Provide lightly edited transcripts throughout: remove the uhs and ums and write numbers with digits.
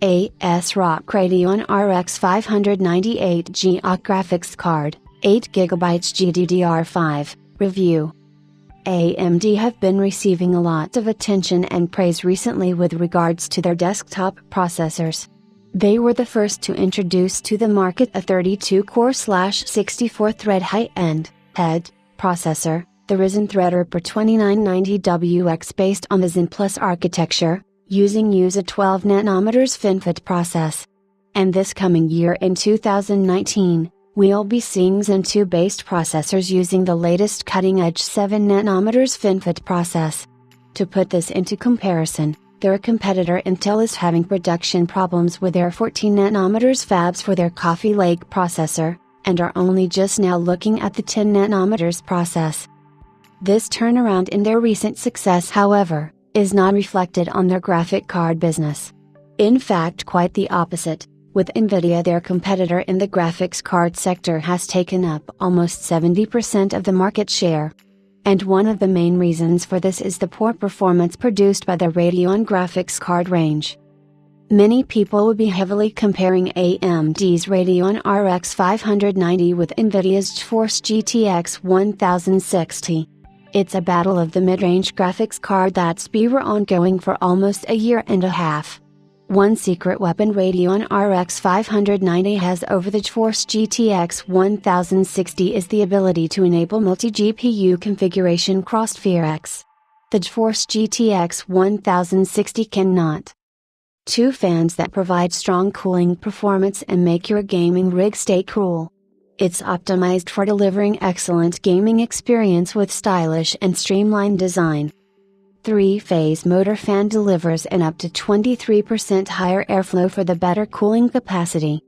ASRock Radeon RX 598G graphics card, 8GB GDDR5, review. AMD have been receiving a lot of attention and praise recently with regards to their desktop processors. They were the first to introduce to the market a 32-core/64-thread high-end head processor, the Ryzen Threadripper 2990WX, based on the Zen Plus architecture, using a 12nm FinFET process. And this coming year in 2019, we'll be seeing Zen 2 based processors using the latest cutting-edge 7nm FinFET process. To put this into comparison, their competitor Intel is having production problems with their 14nm fabs for their Coffee Lake processor, and are only just now looking at the 10nm process. This turnaround in their recent success, however, is not reflected on their graphic card business. In fact, quite the opposite. With Nvidia, their competitor in the graphics card sector, has taken up almost 70% of the market share. And one of the main reasons for this is the poor performance produced by the Radeon graphics card range. Many people would be heavily comparing AMD's Radeon RX 590 with Nvidia's GeForce GTX 1060. It's a battle of the mid-range graphics card that's been ongoing for almost a year and a half. One secret weapon Radeon RX 590 has over the GeForce GTX 1060 is the ability to enable multi-GPU configuration cross-VRX. The GeForce GTX 1060 cannot. Two fans that provide strong cooling performance and make your gaming rig stay cool. It's optimized for delivering excellent gaming experience with stylish and streamlined design. 3-phase motor fan delivers an up to 23% higher airflow for the better cooling capacity.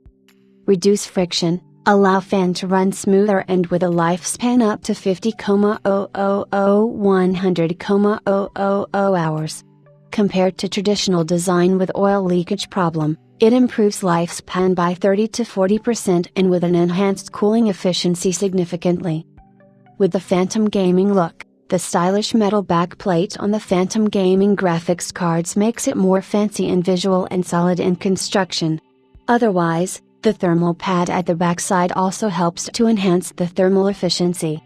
Reduce friction, allow fan to run smoother and with a lifespan up to 50,100,000 hours. Compared to traditional design with oil leakage problem, it improves lifespan by 30 to 40% and with an enhanced cooling efficiency significantly. With the Phantom Gaming look, the stylish metal backplate on the Phantom Gaming graphics cards makes it more fancy in visual and solid in construction. Otherwise, the thermal pad at the backside also helps to enhance the thermal efficiency.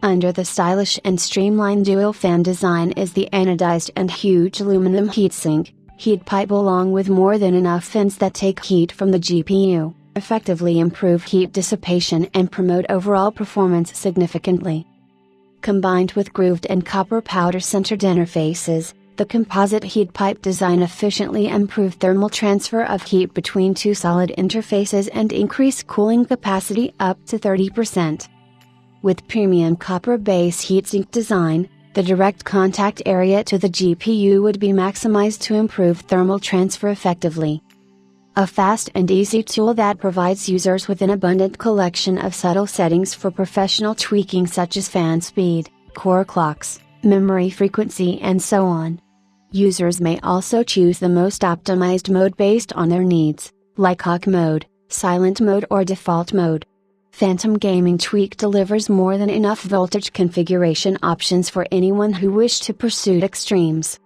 Under the stylish and streamlined dual fan design is the anodized and huge aluminum heatsink, heat pipe, along with more than enough fans that take heat from the GPU, effectively improve heat dissipation and promote overall performance significantly. Combined with grooved and copper powder centered interfaces, the composite heat pipe design efficiently improves thermal transfer of heat between two solid interfaces and increase cooling capacity up to 30%. With premium copper base heatsink design, the direct contact area to the GPU would be maximized to improve thermal transfer effectively. A fast and easy tool that provides users with an abundant collection of subtle settings for professional tweaking, such as fan speed, core clocks, memory frequency, and so on. Users may also choose the most optimized mode based on their needs, like hawk mode, silent mode, or default mode. Phantom Gaming Tweak delivers more than enough voltage configuration options for anyone who wishes to pursue extremes.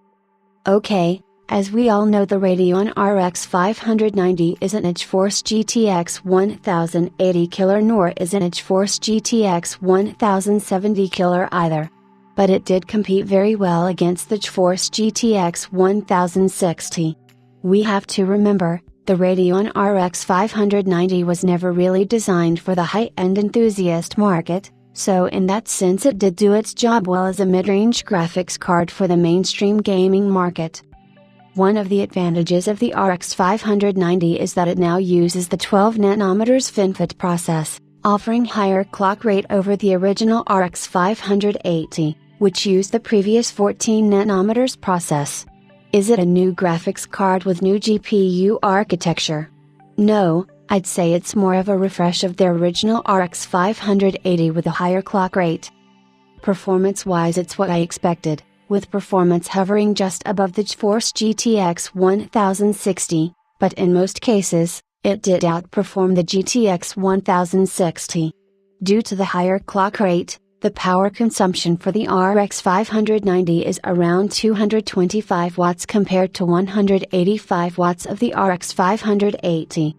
Okay, as we all know, the Radeon RX 590 isn't a GeForce GTX 1080 killer, nor is it a GeForce GTX 1070 killer either. But it did compete very well against the GeForce GTX 1060. We have to remember, the Radeon RX 590 was never really designed for the high-end enthusiast market, so in that sense it did do its job well as a mid-range graphics card for the mainstream gaming market. One of the advantages of the RX 590 is that it now uses the 12nm FinFET process, offering higher clock rate over the original RX 580, which used the previous 14nm process. Is it a new graphics card with new GPU architecture? No, I'd say it's more of a refresh of their original RX 580 with a higher clock rate. Performance-wise, it's what I expected, with performance hovering just above the GeForce GTX 1060, but in most cases, it did outperform the GTX 1060. Due to the higher clock rate, The power consumption for the RX 590 is around 225 watts compared to 185 watts of the RX 580.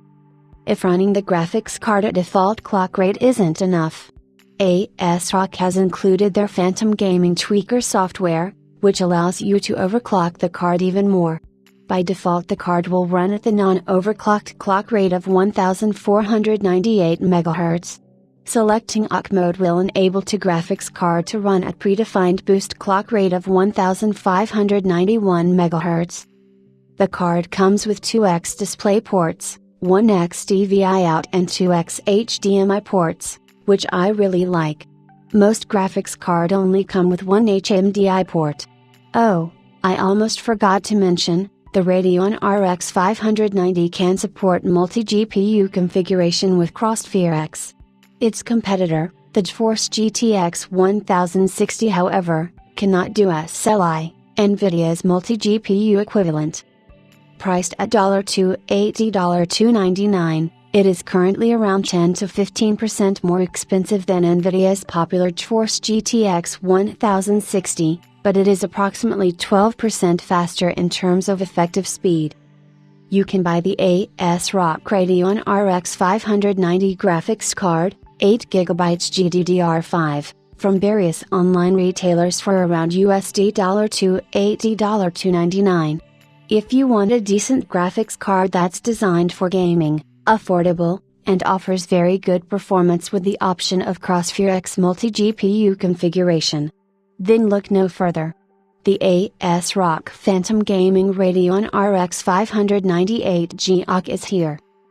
If running the graphics card at default clock rate isn't enough, ASRock has included their Phantom Gaming Tweaker software, which allows you to overclock the card even more. By default, the card will run at the non-overclocked clock rate of 1498 MHz. Selecting AUK mode will enable the graphics card to run at predefined boost clock rate of 1591 MHz. The card comes with 2x display ports, 1x DVI out and 2x HDMI ports, which I really like. Most graphics card only come with one HMDI port. Oh, I almost forgot to mention, the Radeon RX 590 can support multi-GPU configuration with Crossfire-X. Its competitor, the GeForce GTX 1060 however, cannot do SLI, NVIDIA's multi-GPU equivalent. Priced at $280 $299, it is currently around 10 to 15% more expensive than NVIDIA's popular GeForce GTX 1060, but it is approximately 12% faster in terms of effective speed. You can buy the ASRock Radeon RX 590 graphics card, 8GB GDDR5, from various online retailers for around $280 $299. If you want a decent graphics card that's designed for gaming, affordable, and offers very good performance with the option of Crossfire-X multi-GPU configuration, then look no further. The ASRock Phantom Gaming Radeon RX 598G AUK is here.